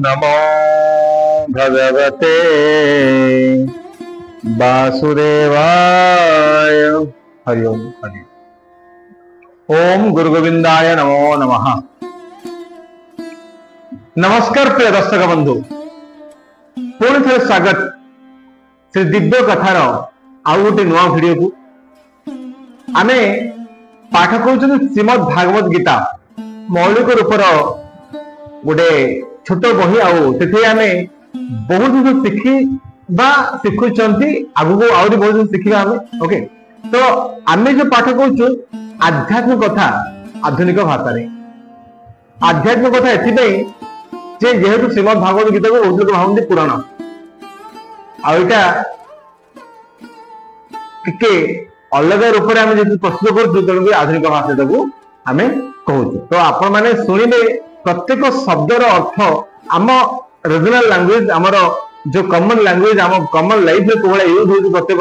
नमो भगवते वासुदेवाय। हरि ओम हरि ओम। गुरु गोविंदाय नमो नमः। नमस्कार प्रिय दर्शक बंधु, पुणी थे स्वागत श्री दिव्य कथार आउ गोटे नुआ भिडियो को। आमे पाठ करूँ श्रीमद भागवत गीता मौलिक रूपर गोटे छोट बही आउ आमे बहुत जिन शिखी शिखुंट आगु आहरी बहुत जिन शिखा आमे। ओके, तो आमे जो पाठ करूँ आध्यात्मिक कथा आधुनिक भाषा आध्यात्मिक कथा एथि जेहेतु श्रीमद भागवत गीता को बहुत लोग भावती पुराण आईटा टिके अलग रूप में प्रस्तुत कर आधुनिक भाषा को आम कहूँ। तो आपण मैंने शुणिले प्रत्येक शब्दर अर्थ आम रिजनल लैंग्वेज आमर जो कॉमन लैंग्वेज आम कॉमन लाइफ में कोला यूज हो प्रत्येक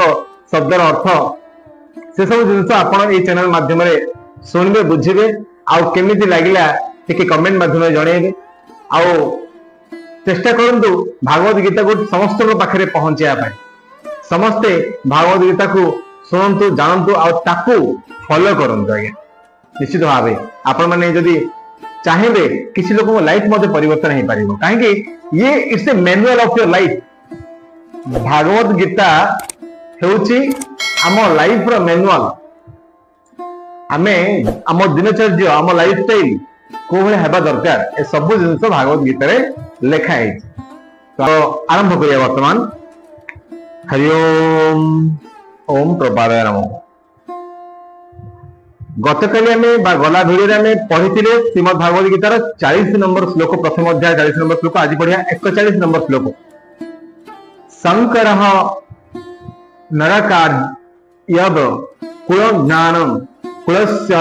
शब्दर अर्थ से सब जिन आप चैनल माध्यम शुणवे बुझे आउ केमी लगिला टिके कमेंट माध्यम जनइबे आउ चेष्टा करंतु भागवत गीता को समस्त पाखे पहुंचाया समस्ते भागवत गीता को शुणु जानतु आ फॉलो करंतु। आज्ञा निश्चित भाव आपण मैंने जदि चाहिए किसी लोक लाइफ मध्य परिवर्तन हो पार कहीं ये it's a manual of your life. Bhagavad Gita हेउची आम लाइफ रो मैनुअल। आमे आम दिनचर्या आम लाइफ स्टाइल को हेबा दरकार ए सब जिनस भागवत गीता रे लेखा है। तो आरंभ करिया वर्तमान। हरि ओम। ओम प्रपादाय नमः। गतकाली आमे गला भिडियो आमे पढ़िथिले श्रीमद् भागवत गीतार 40 नंबर श्लोक, प्रथम अध्याय 40 नंबर श्लोक। आज पढ़िया 41 नंबर श्लोक। शंकरः नरकार्यव कुल ज्ञानम कुलस्य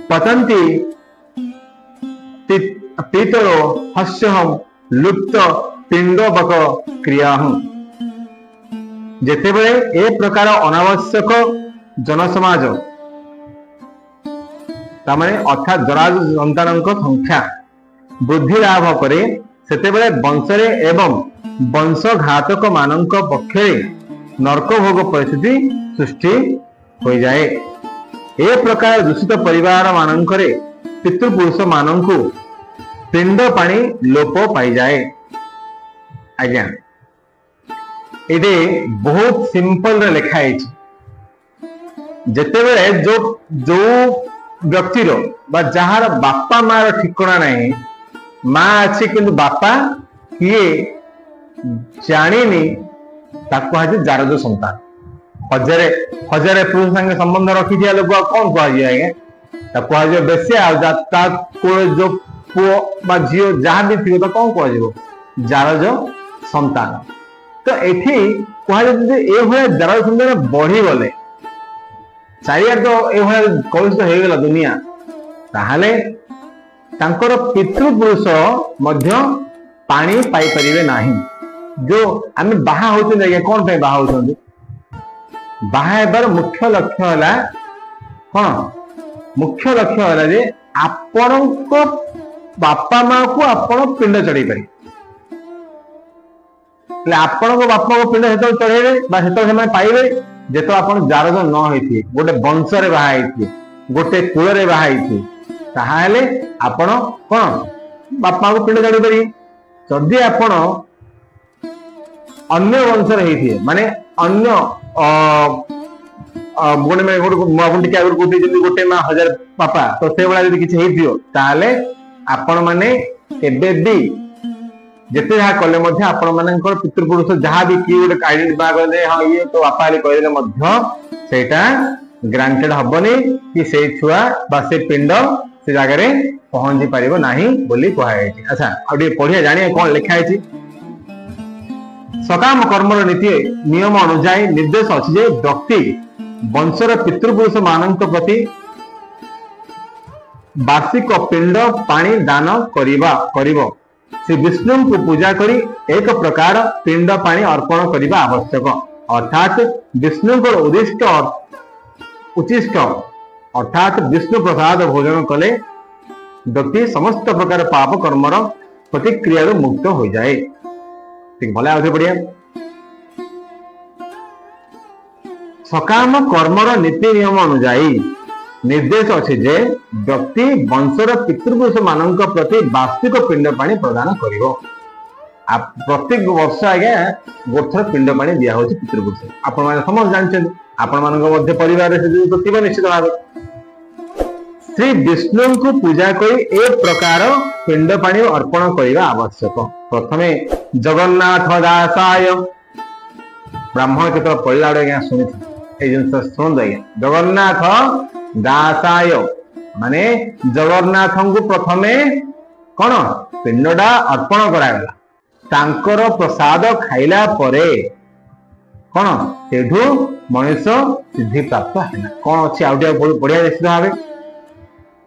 पतन्ति पीतरो हस्यहम लुप्त पिंडवक क्रियाहं। जेतेबेले ए प्रकार अनावश्यक जनसमाज तामाने अर्थात जराज संतानक संख्या वृद्धि लाभ करे सेतेबेले वंशरे एवं वंशघातक मानक पक्षे नरक भोग परिस्थिति सृष्टि हो जाए। ए प्रकार दूषित परिवार मानकरे पितृपुरुष मानकु पिंड पानी लोप पाई जाए। आज्ञा ये बहुत सिंपल रे लिखा है। जेतेबेले जो जो व्यक्तिर बा जहार बापा मार ठिकणा नहीं, माँ अच्छी किंतु बापा किए जानी ताको आज जारज संतान। हजारे हजारे पुरुष संगे संबंध रखी दिया लोग कौन कह आज बेसिया जो पुओ बा झील जहाँ भी थी तो कौन कह जारज संतान। तो एठी कह जारज संतान बढ़ी गले चारियार तो ये कलुषित हो गला दुनिया ताहले तांकर पितृपुरुष मध्य पानी पाई परिवे नाही। जो आम बाहा होते कौन पे बाहा होते बाहा हेबार मुख्य लक्ष्य है कौन? मुख्य लक्ष्य है जे आपण बापा माँ को आपण पिंड चढ़े पारे। आपण बापा को पिंड से चढ़ेबे से पाइबे जेतो आपण जारज न होइथि गोटे वंशरे बाहा होइथि गोटे कुलरे बाहा होइथि ताहाले आपण कोन बापा को पिंड चढ़े पारे। जदि आपण अन्य वंशरे होइथि माने अन्य गोटे में गोटे आगुर गोटे माँ 1000 पापा तो से वाला यदि किछि हेइथियो ताहाले आपण माने केबे भी जेते जहाँ कले मध्य आपण मानकर पितृपुरुष जहाँ भी किए गोटे आइडेंटिफाई करले हाँ ये तो बापा आली कहले मध्य सेटा ग्रांटेड हबनी कि से छुआ बा से पिंड से जगह रे पहुंची पारिबो नाही बोली कहा है। अच्छा आउटे पढ़िया जानिए कौन लिखा है। सकाम कर्मर नीति नियम अनुसार निर्देश अछि जे व्यक्ति वंशर पितृपुरुष मानक प्रति वार्षिक पिंड पानी दान करिबो। श्री विष्णु को पूजा करी एक प्रकार पिंड पानी अर्पण करने आवश्यक। अर्थात विष्णु को उच्चिष्ट अर्थात विष्णु प्रसाद भोजन कले व्यक्ति समस्त प्रकार पाप कर्मर प्रतिक्रिया मुक्त हो जाए। ठीक भले आगे बढ़िया। सकाम कर्मर नीति नियम अनुजाई निर्देश अच्छे जे व्यक्ति वंशर पितृपुरुष मान प्रति वार्षिक पिंड पानी प्रदान करिवो। प्रत्येक वर्ष आज्ञा गोथर पिंड पानी दिया होची पितृपुरुष। आपण माने समस्त जानछन, आपण मानक मध्य परिवार से तो थिबे निश्चित भाव। श्री विष्णु को पूजा करी ए प्रकार पिंड पानी अर्पण करने आवश्यक। प्रथमे जगन्नाथ दासाय ब्राह्मण के पढ़ला आज्ञा शुणी जिन शुणु आज्ञा जगन्नाथ दासाय माने जगन्नाथ को प्रथमे कौन पिंडा अर्पण करागला। तांकर प्रसाद खाइला परे कौन सेठू मनुष्य सिद्धि प्राप्त है। कौन अच्छी आउटिया बढ़िया निश्चित भाव।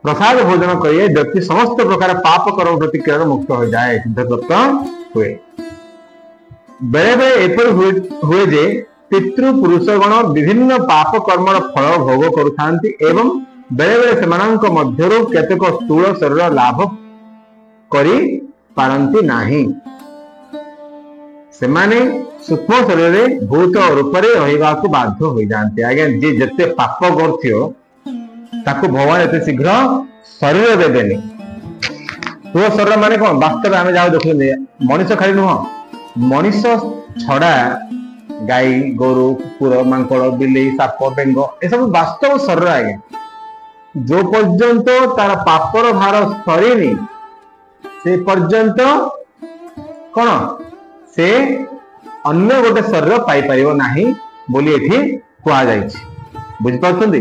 प्रसाद भोजन करिए व्यक्ति समस्त प्रकार पाप कर्म प्रतिक्रिया मुक्त हो जाए, सिद्ध प्राप्त हुए। बेले बेले एपर हुए जे पितृपुरुषगण विभिन्न पाप कर्मर फल भोग करुथांती एवं बेले बेले सेमानंक मध्यरु केतेक स्थूल शरीर लाभ करी पारंती नाही। सेमाने सूक्ष्म शरीर भूत रूप में रहिबा को बाध्य हो जाते। आज्ञा जी जते पाप करथियो ताको भगवान एते शीघ्र शरीर देबेनी। तो शरीर माने कौन वास्तव आम जाओ देख मनीष खाली नुह, मनीष छड़ा गाई गोरु कुकुर मांकड़ बिलेई साप बेंग ए सब वास्तव शरीर। आज्ञा जो पर्यंत तार पापर भार सरीनी से पर्यंत कौन से अन्य गोटे शरीर पाई परिबो नाही बोली एठी कुआ जायछि। बुझ पाछंती।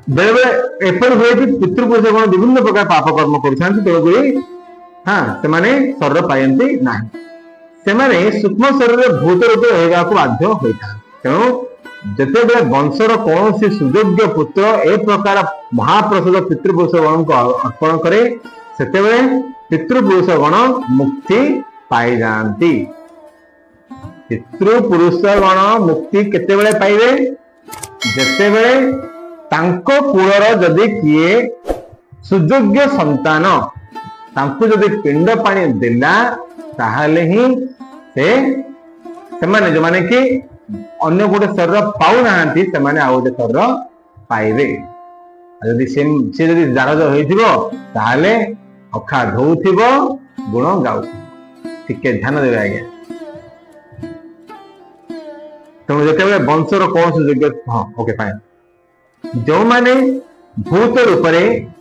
बेले बेले एपर हुए कि पितृपुरुष गण विभिन्न प्रकार पाप कर्म करुछांती तेणुकरी हाँ से शरीर पायंती नाही। सेमाने सूक्ष्म शरीर भूत रूपे रहिबा को बाध्य होइथा। तेणु जते बेले वंशर कौन सुयोग्य पुत्र ए प्रकार महाप्रसाद पितृपुरुष गण को अर्पण करे सेते बेले पितृपुरुष गण मुक्ति पाई जाती। पितृपुरुष गण मुक्ति केते बेले पाइबे जेते बेले तांको कुलर जदि किए सुयोग्य संतान तांको जदि पिंड पानी देला ताहले ही से माने जो माने कि अन्य गोटे शरीर पाउ नाहांती से माने आउ गोटे शरीर पाइबे। जदि से जदि दारज होइथिबो ताहले अखा धोउथिबो गुण गाउ। ठीक है ध्यान देबे आज्ञा। तो जते बेले वंशर कौन सुयोग्य हां ओके फाइन जो माने भूत रूप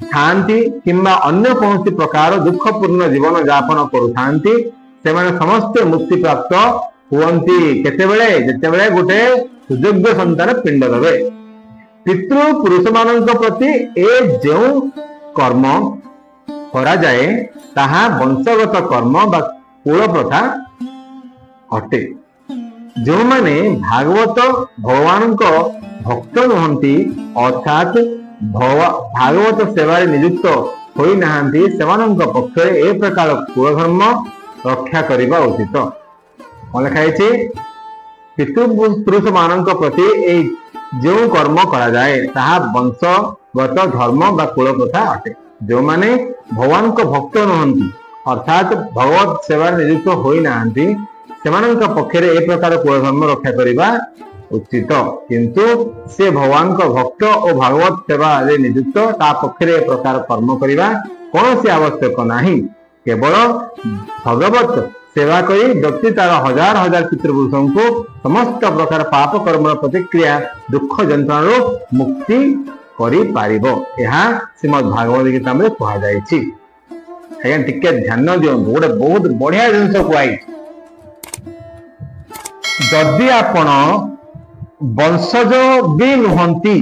थांती किंबा अन्य कौन प्रकार दुखपूर्ण जीवन यापन करुथांती से माने समस्त मुक्ति प्राप्त हुवंती केतेबेले जेतेबेले गोटे सुयोग्य संतान पिंड देवे। पितृ पुरुष मानक प्रति ए जो कर्म करा जाए ताहा वंशगत कर्म बा कुल प्रथा अटे। जो माने भागवत भगवान को भक्त नुहंती अर्थात भागवत सेवा नियुक्त होई नाहंती सेमानंक पक्षरे ए प्रकार कुल धर्म रक्षा करिबा उचित। मन लिखाई पितृपुरुष मानक प्रति ए जो कर्म करा जाए ताहा वंशगत धर्म बा कुल प्रथा अटे। जो माने भगवान को भक्त नुहंती अर्थात भगवत सेवा नियुक्त होई नाहंती सेमानंक पक्षरे ए प्रकार कुल धर्म रक्षा करिबा उचित। किंतु से भगवान को भक्त और भागवत सेवा नियुक्त ता पक्षरे ए प्रकार कर्म करिबा कौन से आवश्यक नहीं। केवल भगवत सेवा करी व्यक्ति तार हजार हजार पितृपुरुषों को समस्त प्रकार पाप कर्म प्रतिक्रिया दुख जंत्रणा मुक्ति करि पारिबो। यह श्रीमद् भागवत गीता में कहा जायछि। आज्ञा टिके ध्यान दियंतु गोटे बहुत बढ़िया जिनस कुआई। जदि आपण वंशज भी नुहंती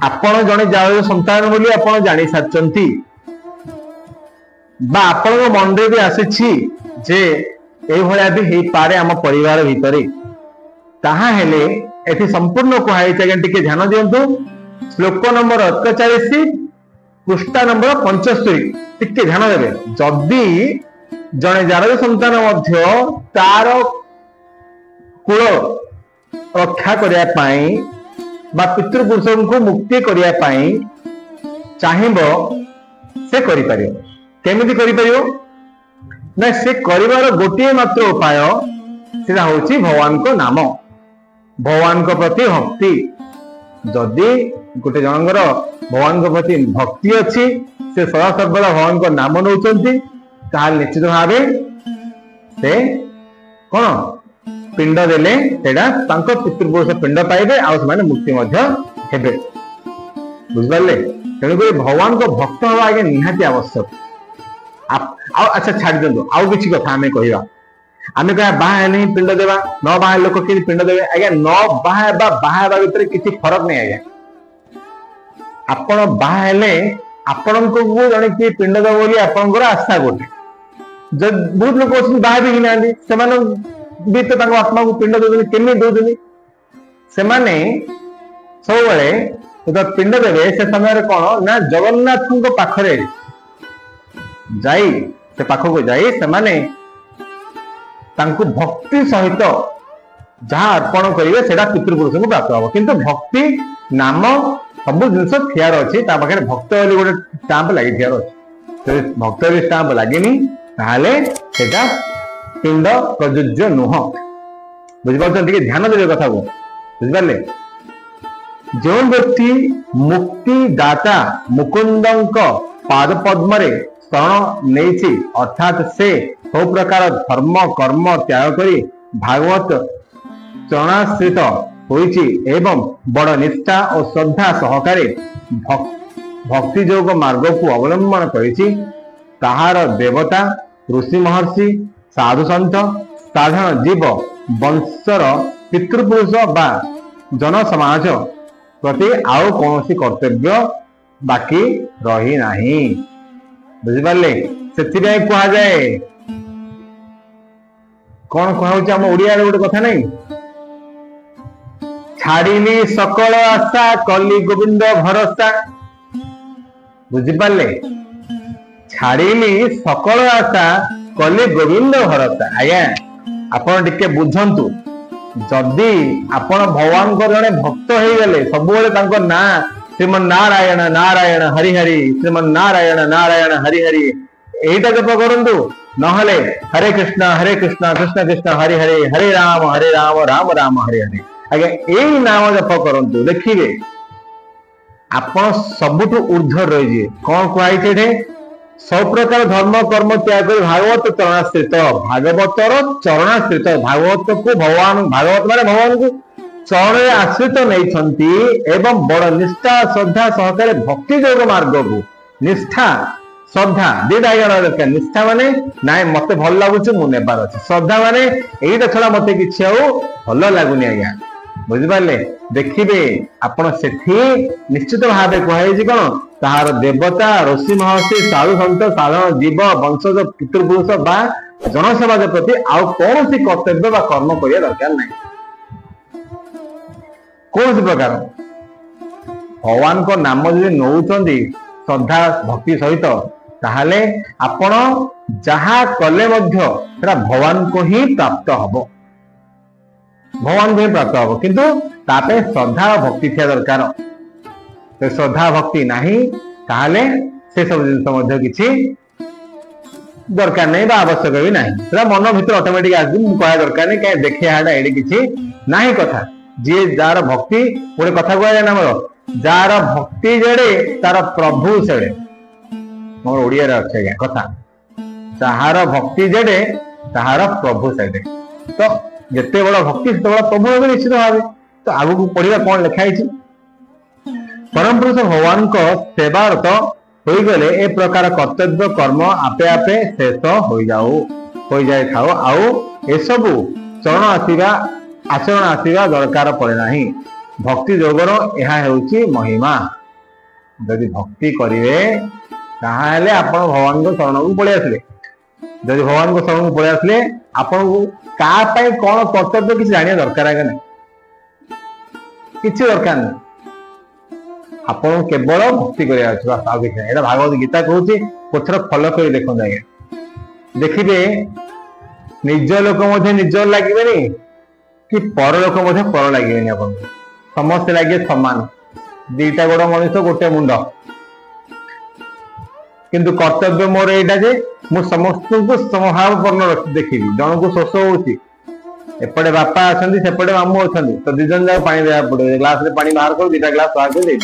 आपण जने जाय संतान बोली आपण जानि साचंती बा आपण मन रे भी आसीछि जे ए भलिया भी हे पारे हम परिवार भितरे ताहा हेले एथि संपूर्ण कुहाई छै। टिके ध्यान दियंतु श्लोक नंबर 41 पृष्ठा नंबर 75 टिके ध्यान देबे। जदि जने जार संतान मध्य तार कुल रक्षा करिया पाई बा पितृपुरुषों को मुक्ति करिया पाई चाहिबो से करि परियो केमिति करि परियो ना से करिवार गोटे मात्र उपाय सेटा होछि भगवान को नाम भगवान को प्रति भक्ति जदि गोटे जनकर भगवान को प्रति भक्ति अच्छी से सदा सर्वदा भगवान को नाम नौचंती ताल निश्चित भावे से कौन पिंड देले सेटा तांको पितृपुरुष पिंड पाइबे आ माने मुक्ति मध्य हेबे बुझबाले तेणुक भगवान को भक्त हवा आगे निहाती आवश्यक अच्छा छाड़ दिंतु आउ किसी कथा आम कहवा आम कह बाहा नहीं पिंड देवा न बाहा लोक कि पिंड देवे आज्ञा न बाहा बाहा भितर किसी फरक नहीं आज्ञा आपण बाहा हेले आपण को जड़े किए पिंड देव बोली आपंकर आशा गोटे बहुत लोक अच्छे बाहा भी ना भी तो आत्मा को पिंड दौरान केमी दौरान से सब पिंड देवे से समय कौन ना जगन्नाथ पाखरे जाई से पाखक जाई से माने तांकु भक्ति सहित जहाँ अर्पण करेंगे सेटा पितृपुरुष को प्राप्त हम किंतु भक्ति नाम सब जिनस थियार अच्छी पाखे भक्त बोली गोटे स्टाम्प लगी थियार अच्छे भक्त बोली स्टाम्प लगे ताहले सेटा पिंड प्रযোज्य नुह बुझिपार ध्यान देवे कथा को बुझिपारे जो व्यक्ति मुक्ति दाता मुकुंद पाद पद्म शरण नहीं अर्थात से सब प्रकार धर्म कर्म त्याग करी भागवत चरणाश्रित होइछि एवं बड़ निष्ठा और श्रद्धा सहकारे भक्ति योग मार्ग को अवलंबन करिछि ताहार देवता ऋषि महर्षि साधु सन्त साधारण जीव वंशर पितृपुरुष बा जन समाज प्रति आउ कौन कर्तव्य बाकी रही नाही बुझिपारे से कह जाए कौन कह आम ओडिया गोटे कथा नहीं छाड़िली सकल आशा कली गोविंद भरोसा बुझिपारे छाड़िली सकल आशा कली गोविंद भरोसा आज्ञा आपण टिके बुझंतु जदि आपण भगवान को जड़े भक्त हो गले सब ना श्रीमन नारायण नारायण हरि हरि श्रीमन नारायण नारायण हरि हरि यहीटा जप करंतु नहले हरे कृष्ण कृष्ण कृष्ण हरि हरे हरे राम राम राम हरे हरे आगे यही नाम जप करंतु देखिए आपण सबुठ ऊर्ध्व रही कौन कहते सब प्रकार धर्म कर्म त्याग कर भागवत चरणाश्रित भागवतर चरणाश्रित भागवत को भगवान भागवत माने भगवान को चरण आश्रित नहीं एवं बड़ निष्ठा श्रद्धा सहकारे भक्ति योग मार्ग को निष्ठा श्रद्धा दीटा दरकार निष्ठा माने नाई मत भल लगुच मुझे अच्छे श्रद्धा माने यही छड़ा मत कि भल लगुनि आज्ञा बुझिपारे देखिए आपण से निश्चित भाव कहुई कौन ताहार देवता ऋषि महर्षि साधु सन्त साधारण जीव वंशज पितृपुरुष बा जनसमाज प्रति आउ कौन सी कर्तव्य बा कर्म करिया दरकार नहीं कौन सी प्रकार भगवान को नाम जो नौचंदी श्रद्धा भक्ति सहित ताहले आपण जहा कले मध्य सेटा भगवान को ही प्राप्त हबो भगवान को ही प्राप्त हबो किंतु तापे श्रद्धा और भक्ति थिया दरकार तो श्रद्धा भक्ति नहीं ताहले से सब जिन किसी दरकार नहीं आवश्यक भी नहीं मन भर ऑटोमेटिक आस कह दरकार नहीं कहीं देखिए ये किसी ना कथा जी जार भक्ति गोटे कथा कह जाए मोर जार भक्ति जड़े तार प्रभु सेड़े मोर ओडिया अच्छे कथा ताहार भक्ति जड़े ताहार प्रभु सेड़े तो जिते बड़ा भक्ति से बड़ा प्रभु होगा निश्चित भाव तो आगू पढ़ा कौन लिखाई परम पुरुष भगवान को सेवारत हो गले ए प्रकार कर्तव्य कर्म आपे आपे शेष हो जाए थाओ आउ एसबू चरण आसवा आचरण आसवा दरकार पड़े नहीं भक्ति जोगर यह होची महिमा यदि भक्ति करेंगे ताहले आपण भगवान को शरण को पड़े आसले यदि भगवान को शरण को पड़े आसले आपण को क्या कौन कर्तव्य किसी जानिया दरकार है ना किसी दरकार नहीं आपण केवल भक्ति करा भागवत गीता कहूँ पथर फल कर देखो आज्ञा देखिए निज लोक निज लगे कि पर लोक पर लगे आप समस्ते लगे समान दीटा गोड़ मनुष्य गोटे मुंड किंतु कर्तव्य मोर एटा जे मु समस्त को समभावपूर्ण देखिबी जन को शोष होउची एपटे बापा अछंती सेपटे मामू अछंती तो दी जन जा पानी देया पड़े ग्लास रे पानी बाहर कर दीटा ग्लास बाहर कर दे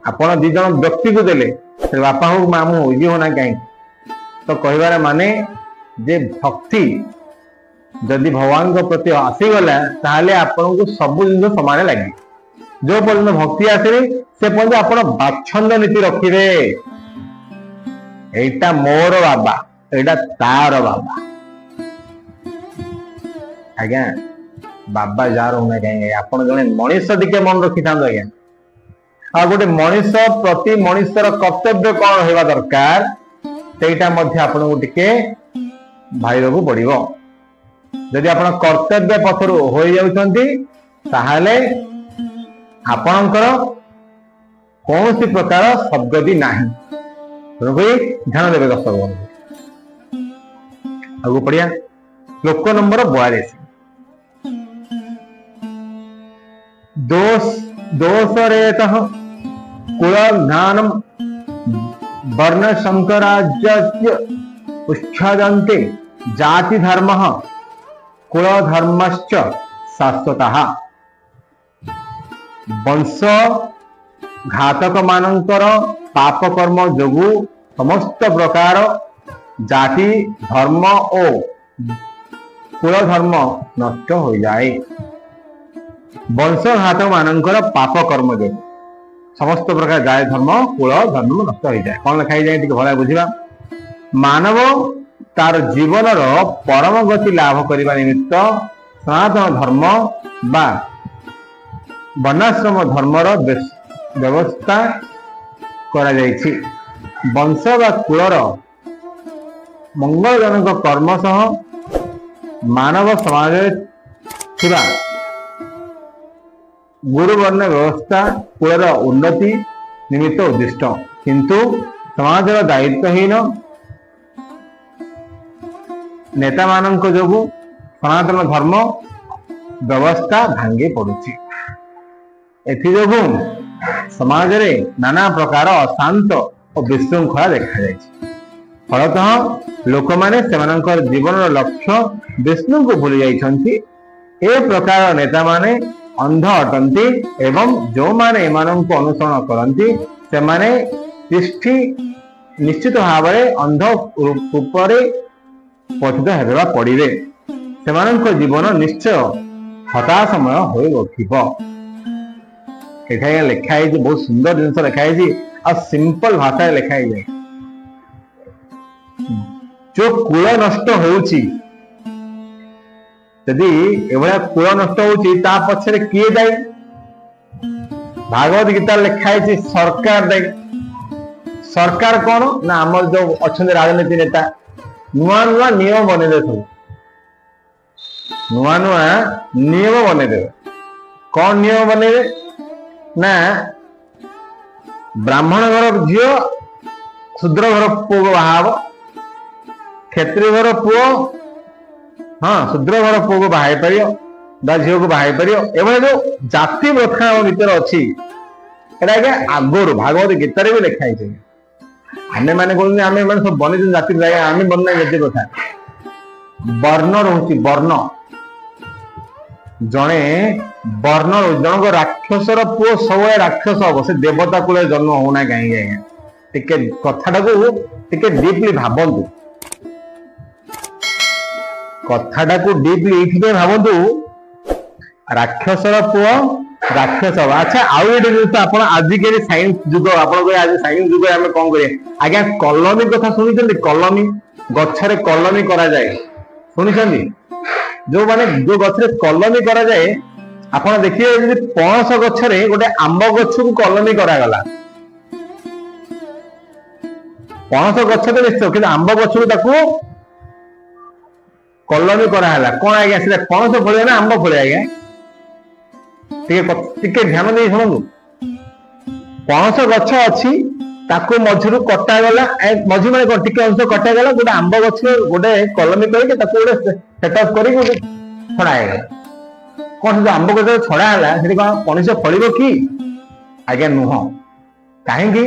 आपण दी जन व्यक्ति को देले से बापा हो मामू हो ये होना कहीं तो कहबार माने जे भक्ति जदि भगवान को प्रति आसीगला ताहले आपन को सब जिन समान लगे जो पर्यंत भक्ति आसे से पर्यंत आपण बाछंद नीति रखिबे एटा मोर बाबा एटा तार बाबा आज्ञा बाबा जार होना कहीं आपण जने मनीष टिके मन रखि थांदो आज्ञा आ गोटे मनीष प्रति मनीषर कर्तव्य कौन होगा दरकार सेटा मध्य आपण को टिके भाईबा को पड़िबो यदि आपण कर्तव्य पथरु हो जाउछंती ताहाले आपणकर कौन सी प्रकार शब्द भी नाही ध्यान देवे दर्शक आगु पढ़िया श्लोक नंबर 42 दोषरेतः कुल ज्ञानम वर्ण शंकराज्य उच्छादन्ते जाति धर्म कुल धर्मश्च शाश्वतः वंश घातक मानकर पाप कर्म जोगु समस्त प्रकार जाति धर्म और कुल धर्म नष्ट हो जाए वंश घातक मानकर पाप कर्म जोगु समस्त प्रकार जाति धर्म कुल धर्म नष्ट हो जाए कौन लिखाई जाए भला बुझा मानव तार जीवन परम गति लाभ करने निमित्त सनातन धर्म बा वर्णाश्रम धर्मर व्यवस्था करा जायछि वंश बा कुलर मंगलजनक कर्म सह मानव समाज थिबा गुरुवर्ण व्यवस्था कुलर उन्नति निमित्त उद्दिष्ट किंतु समाजर दायित्वहीन नेता मानक जोगु सनातन धर्म व्यवस्था भांगी पड़ुछि एथिजोगु समाज रे नाना प्रकार अशांत और विशृंखला देखा जायछि फलतः लोक माने सेमानकर जीवन लक्ष्य विष्णु को भूली जाइछन्ति ए प्रकार नेता माने अंध अटंती एवं जो माने एमानंको अनुसरण करंती से माने तिष्ठी निश्चित भाव में अंध रूपरे पतित हेबा पड़िबे सेमानंको जीवन निश्चय हताशमय होई उठिबो लिखा है बहुत सुंदर जिन लिखा है और सिंपल भाषा लिखा है जो कुल नष्ट होउची यदि एभला कुल नष्ट होउची ता पछरे किए जाए भागवत गीता लिखा है सरकार दायी सरकार कौन ना आमर जो अच्छा राजनीति नेता नुआ नुआ नियम बनईदे सब नुआ नुआ नियम बनईदे कौन नियम बनईदे ना ब्राह्मण घर झील क्षुद्र घर पुओ को बाहाव क्षेत्रीय घर पुओ हाँ क्षुद्र घर पुओ को बाहाई पार झील को बाहाई पार एवं जो जाति प्रथा भितर अच्छी आज्ञा आगुरी भागवत गीतार भी लिखाई आम मैंने कहते आम सब बनी जाति आम बनना जाति प्रथा वर्ण रोचे वर्ण जड़े वर्ण जनक राक्षसर पुओ सब राक्षस हम से देवता कूल जन्म होना कहीं आज्ञा कथा टे डीपली भावतु कथा डीपली ये भावतु राक्षसर पुओ राक्षस अच्छा आउ गोटे जिन आप आजिक साइंस जुग आप साइंस जुग आम कौन करिए आज्ञा कलमी कथा शुणी कलमी गछरे कलमी करा जाए शुणी जो माने जो गछरे कलमी करा जाए आपण देखिए पणस गछरे गोटे आंब गछ को कलमी करागला पणस गछ तो निश्चय कि आंब गछ को कलमी कराला कौन आज्ञा से पणस फल ना आंब फल आज्ञा ध्यान दे शुणु पणस गछ अच्छी ताको मझिरु कटागला मझी माने टी अंश कटागला गोटे आंब गछ गोटे कलमी करके गोटे सेटअप कर छड़ागला कौन से आंब गछ छड़ा है कौन पणस फल कि आज्ञा नुह कहीं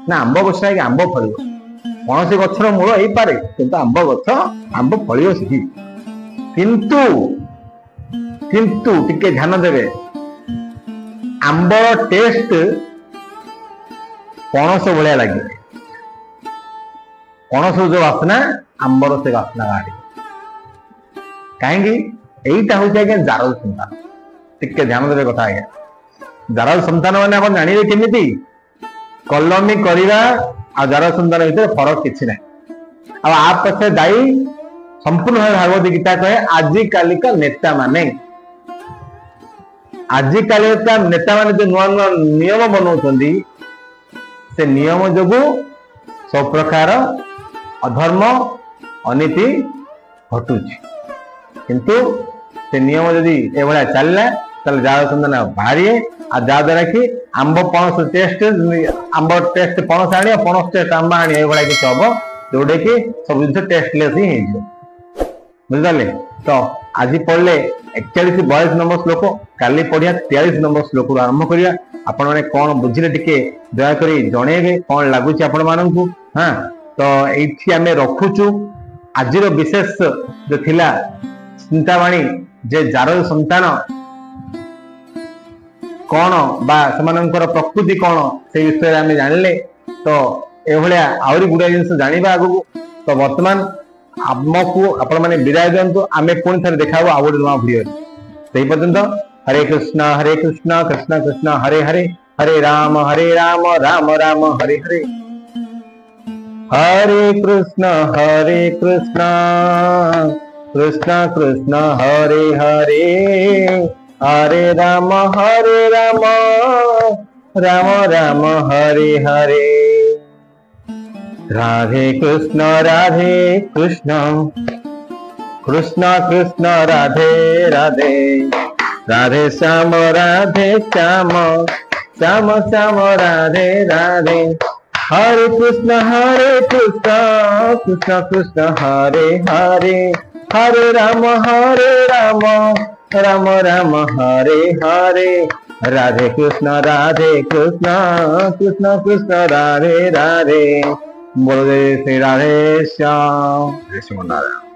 ନା ଆମ୍ବ ଗଛ ଆମ୍ବ ଫଳିବ। କୌଣସି ଗଛର ମୂଳ ହେଇପାରେ କିନ୍ତୁ ଆମ୍ବ ଗଛ ଆମ୍ବ ଫଳିବ ସେଠି। କିନ୍ତୁ କିନ୍ତୁ ଟିକେ ଧ୍ୟାନ ଦେବେ, ଆମ୍ବ ଟେଷ୍ଟ ପଣସ ଭଳିଆ ଲାଗେ। ପଣସ ଯୋଉ ବାସ୍ନା ଆମ୍ବର ସେ ବାସ୍ନା ବାହାରେ। କାହିଁକି? ଏଇଟା ହଉଛି ଆଜ୍ଞା ଜାରଜ ସନ୍ତାନ। ଟିକେ ଧ୍ୟାନ ଦେବେ କଥା ଆଜ୍ଞା। ଜାରଜ ସନ୍ତାନ ମାନେ ଆପଣ ଜାଣିବେ କେମିତି? କଲମୀ କରିବା ଆଉ ଜାରଜ ସନ୍ତାନ ଭିତରେ ଫରକ କିଛି ନାହିଁ। ଆଉ ଆ ପଛରେ ଦାୟୀ ସମ୍ପୂର୍ଣ୍ଣ ଭାବେ ଭାଗବତ ଗୀତା କହେ ଆଜି କାଲିକା ନେତା ମାନେ, ଆଜି କାଲିକା ନେତା ମାନେ ଯୋଉ ନୂଆ ନୂଆ ନିୟମ ବନଉଛନ୍ତି, ସେ ନିୟମ ଯୋଗୁ ସବୁ ପ୍ରକାର ଅଧର୍ମ ଅନୀତି ଘଟୁଛି। କିନ୍ତୁ ସେ ନିୟମ ଯଦି ଏଭଳିଆ ଚାଲିଲା ତାହେଲେ ଜାରଜ ସନ୍ତାନ ବାହାରିବେ। ଆଉ ଯାହା ଦ୍ୱାରା କି ଆମ୍ବ ପଣସ ଟେଷ୍ଟ, ଆମ୍ବ ଟେଷ୍ଟ ପଣସ ଆଣିବ, ପଣସ ଟେଷ୍ଟ ଆମ୍ବ ଆଣିବ, ଏଇଭଳିଆ କିଛି ହବ ଯୋଉଟା କି ସବୁ ଜିନିଷ ଟେଷ୍ଟଲେସ୍ ହିଁ ହେଇଯିବ। ବୁଝିପାରିଲେ? ତ ଆଜି ପଢିଲେ 41-42 ନମ୍ବର ଶ୍ଲୋକ, କାଲି ପଢିବା 43 ନମ୍ବର ଶ୍ଲୋକରୁ ଆରମ୍ଭ କରିବା। ଆପଣ ମାନେ କଣ ବୁଝିଲେ ଟିକେ ଦୟାକରି ଜଣେଇବେ, କଣ ଲାଗୁଛି ଆପଣ ମାନଙ୍କୁ। ହଁ, ତ ଏଇଠି ଆମେ ରଖୁଛୁ। ଆଜିର ବିଶେଷ ଯୋଉ ଥିଲା ଚିନ୍ତାବାଣୀ ଯେ ଜାରଜ ସନ୍ତାନ କଣ ବା ସେମାନଙ୍କର ପ୍ରକୃତି କଣ ସେଇ ବିଷୟରେ ଆମେ ଜାଣିଲେ। ତ ଏଭଳିଆ ଆହୁରି ଗୁଡାଏ ଜିନିଷ ଜାଣିବା ଆଗକୁ। ତ ବର୍ତ୍ତମାନ ଆମକୁ ଆପଣ ମାନେ ବିଦାୟ ଦିଅନ୍ତୁ। ଆମେ ପୁଣି ଥରେ ଦେଖା ହବ ଆଉ ଗୋଟେ ନୂଆ ଭିଡିଓରେ। ସେହି ପର୍ଯ୍ୟନ୍ତ ହରେ କୃଷ୍ଣ କୃଷ୍ଣ କୃଷ୍ଣ ହରେ ହରେ, ହରେ ରାମ ରାମ ରାମ ହରେ ହରେ, हरे कृष्ण कृष्ण कृष्ण हरे हरे, हरे राम राम राम हरे हरे। राधे कृष्ण कृष्ण कृष्ण राधे राधे, राधे श्याम श्याम श्याम राधे राधे। हरे कृष्ण कृष्ण कृष्ण हरे हरे, हरे राम राम राम हरे हरे। राधे कृष्ण कृष्ण कृष्ण राधे राधे। बोलो श्री राधे श्याम।